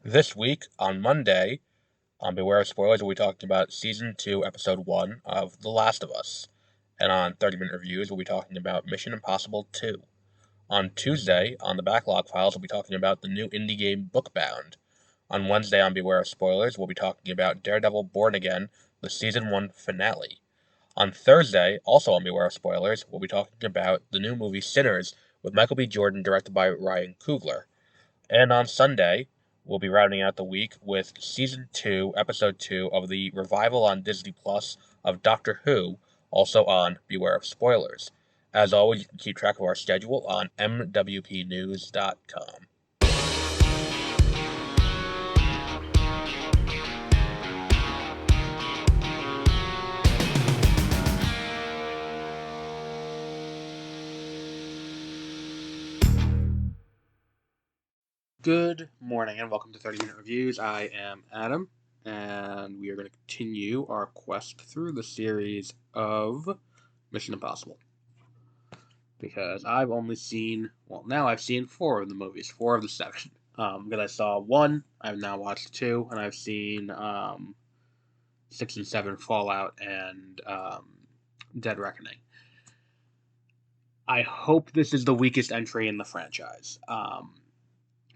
This week, on Monday, on Beware of Spoilers, we'll be talking about Season 2, Episode 1 of The Last of Us. And on 30-Minute Reviews, we'll be talking about Mission Impossible 2. On Tuesday, on the Backlog Files, we'll be talking about the new indie game Bookbound. On Wednesday, on Beware of Spoilers, we'll be talking about Daredevil Born Again, the Season 1 finale. On Thursday, also on Beware of Spoilers, we'll be talking about the new movie Sinners with Michael B. Jordan, directed by Ryan Coogler. And on Sunday, we'll be rounding out the week with Season 2, Episode 2 of the revival on Disney Plus of Doctor Who, also on Beware of Spoilers. As always, you can keep track of our schedule on mwpnews.com. Good morning and welcome to 30-Minute Reviews. I am Adam, and we are going to continue our quest through the series of Mission Impossible. Because I've only seen, now I've seen 4 of the movies, 4 of the 7. Because I saw 1, I've now watched 2, and I've seen 6 and 7, Fallout, and Dead Reckoning. I hope this is the weakest entry in the franchise.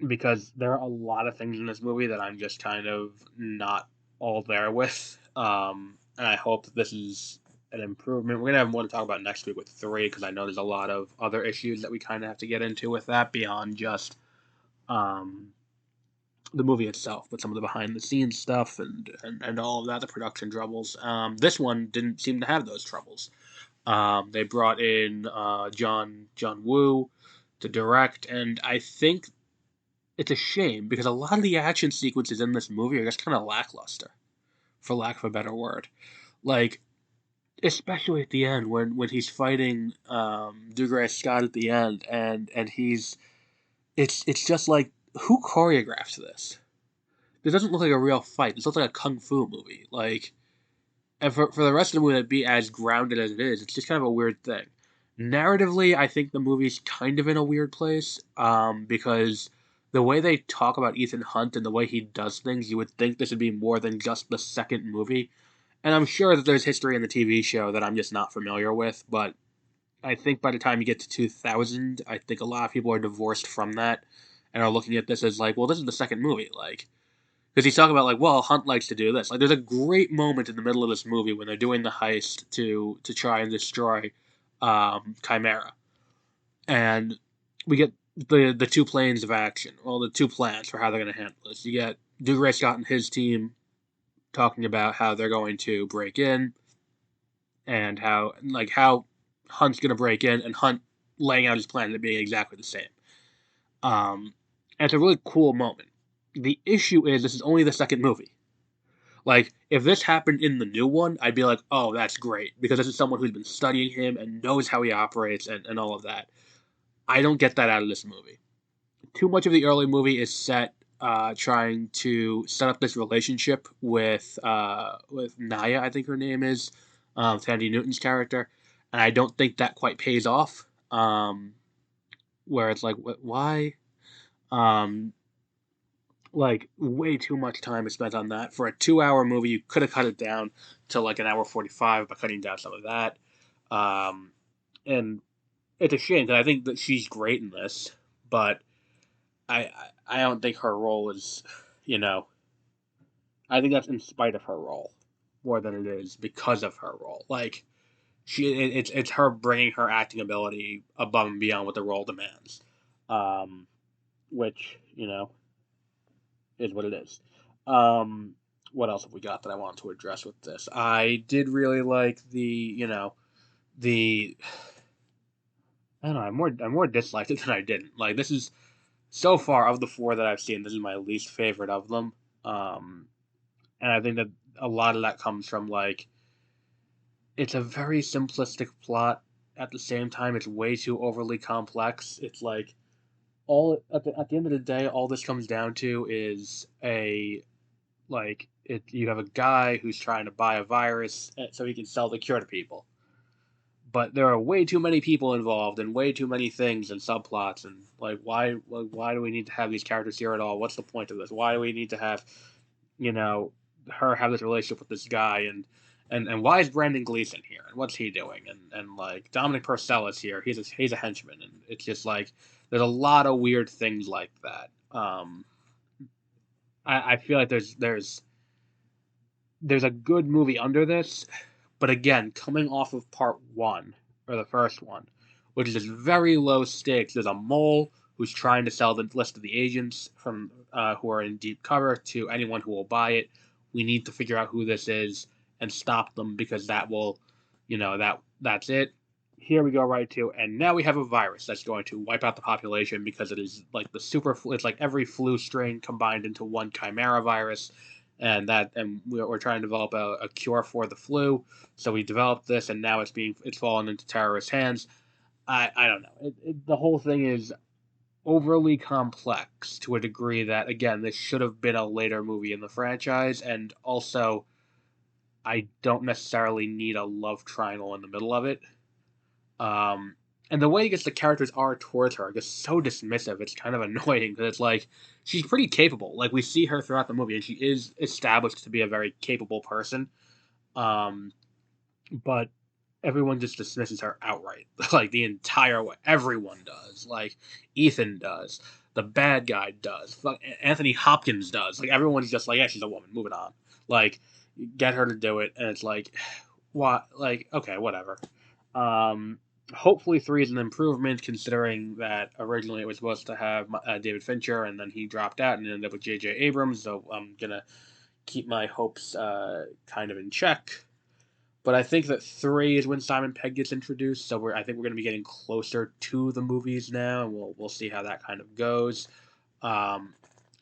Because there are a lot of things in this movie that I'm just kind of not all there with. And I hope that this is an improvement. We're going to have more to talk about next week with 3, because I know there's a lot of other issues that we kind of have to get into with that beyond just the movie itself, but some of the behind-the-scenes stuff and all of that, the production troubles. This one didn't seem to have those troubles. They brought in John Woo to direct, and I think it's a shame because a lot of the action sequences in this movie are just kind of lackluster, for lack of a better word. Like, especially at the end when he's fighting Dougray Scott at the end, and it's just like, who choreographed this? This doesn't look like a real fight. This looks like a kung fu movie. Like, and for the rest of the movie to be as grounded as it is, it's just kind of a weird thing. Narratively, I think the movie's kind of in a weird place, because the way they talk about Ethan Hunt and the way he does things, you would think this would be more than just the second movie. And I'm sure that there's history in the TV show that I'm just not familiar with, but I think by the time you get to 2000, I think a lot of people are divorced from that and are looking at this as like, well, this is the second movie, like, because he's talking about like, well, Hunt likes to do this. Like, there's a great moment in the middle of this movie when they're doing the heist to try and destroy Chimera, and we get the 2 planes of action, well, the 2 plans for how they're going to handle this. You get Dougray Scott and his team talking about how they're going to break in, and how Hunt's going to break in, and Hunt laying out his plan and it being exactly the same. And it's a really cool moment. The issue is this is only the second movie. Like, if this happened in the new one, I'd be like, oh, that's great, because this is someone who's been studying him and knows how he operates and all of that. I don't get that out of this movie. Too much of the early movie is set trying to set up this relationship with Naya, I think her name is, Thandie Newton's character, and I don't think that quite pays off. Where it's like, why? Um, like, way too much time is spent on that. For a 2-hour movie, you could have cut it down to like an hour 45 by cutting down some of that. And it's a shame because I think that she's great in this, but I don't think her role is, you know, I think that's in spite of her role more than it is because of her role. Like, it's her bringing her acting ability above and beyond what the role demands, which, is what it is. Um, what else have we got that I want to address with this? I did really like the I don't know. I more disliked it than I didn't. Like, this is, so far of the 4 that I've seen, this is my least favorite of them. And I think that a lot of that comes from like, it's a very simplistic plot. At the same time, it's way too overly complex. It's like, all at the end of the day, all this comes down to is you have a guy who's trying to buy a virus so he can sell the cure to people. but there are way too many people involved and way too many things and subplots, and why do we need to have these characters here at all? What's the point of this? Why do we need to have, you know, her have this relationship with this guy, and why is Brandon Gleeson here and what's he doing? And like Dominic Purcell is here. He's a henchman, and it's just like there's a lot of weird things like that. I feel like there's a good movie under this, but again, coming off of part one, or the first one, which is just very low stakes. There's a mole who's trying to sell the list of the agents from who are in deep cover to anyone who will buy it. We need to figure out who this is and stop them because that will, that's it. Here we go right to, and now we have a virus that's going to wipe out the population because it is like it's like every flu strain combined into one chimera virus, and we're trying to develop a cure for the flu. So we developed this, and now it's fallen into terrorist hands. I don't know. The whole thing is overly complex to a degree that, again, this should have been a later movie in the franchise, and also I don't necessarily need a love triangle in the middle of it. And the way I guess the characters are towards her are just so dismissive. It's kind of annoying because it's like she's pretty capable. Like we see her throughout the movie, and she is established to be a very capable person. Um, but everyone just dismisses her outright, like the entire way. Everyone does. Like Ethan does. The bad guy does. Anthony Hopkins does. Like everyone's just like, yeah, she's a woman. Moving on. Like get her to do it, and it's like, what? Like okay, whatever. Um, Hopefully 3 is an improvement considering that originally it was supposed to have David Fincher and then he dropped out and ended up with J.J. Abrams. So I'm gonna keep my hopes kind of in check. But I think that 3 is when Simon Pegg gets introduced, so I think we're going to be getting closer to the movies now, and we'll see how that kind of goes. Um,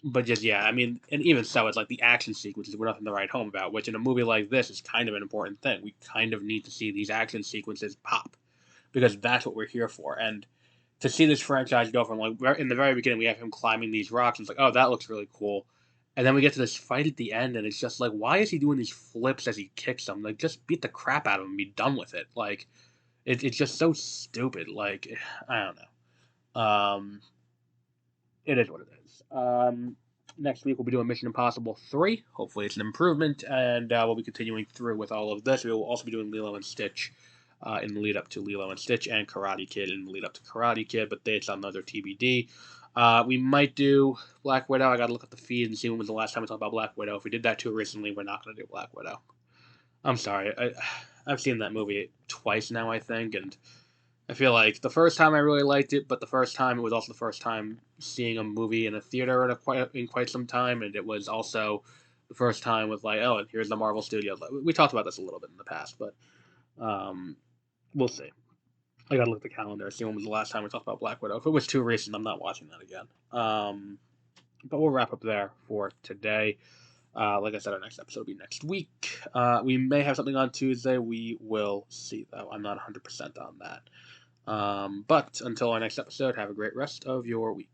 but just yeah, I mean, and even so, it's like the action sequences were nothing to write home about, which in a movie like this is kind of an important thing. We kind of need to see these action sequences pop because that's what we're here for. And to see this franchise go from like in the very beginning, we have him climbing these rocks, and it's like, oh, that looks really cool. And then we get to this fight at the end, and it's just like, why is he doing these flips as he kicks them? Like, just beat the crap out of him and be done with it. Like, it's just so stupid. Like, I don't know. It is what it is. Next week we'll be doing Mission Impossible 3. Hopefully it's an improvement, and we'll be continuing through with all of this. We will also be doing Lilo and Stitch in the lead up to Lilo and Stitch, and Karate Kid in the lead up to Karate Kid, but dates on those are TBD. We might do Black Widow. I gotta look at the feed and see when was the last time we talked about Black Widow. If we did that too recently, we're not gonna do Black Widow. I'm sorry. I've seen that movie twice now, I think, and I feel like the first time I really liked it, but the first time it was also the first time seeing a movie in a theater in quite some time, and it was also the first time with like, oh, and here's the Marvel Studios. We talked about this a little bit in the past, but um, we'll see. I gotta look at the calendar, see when was the last time we talked about Black Widow. If it was too recent, I'm not watching that again. But we'll wrap up there for today. Like I said, our next episode will be next week. We may have something on Tuesday. We will see, though. I'm not 100% on that. But until our next episode, have a great rest of your week.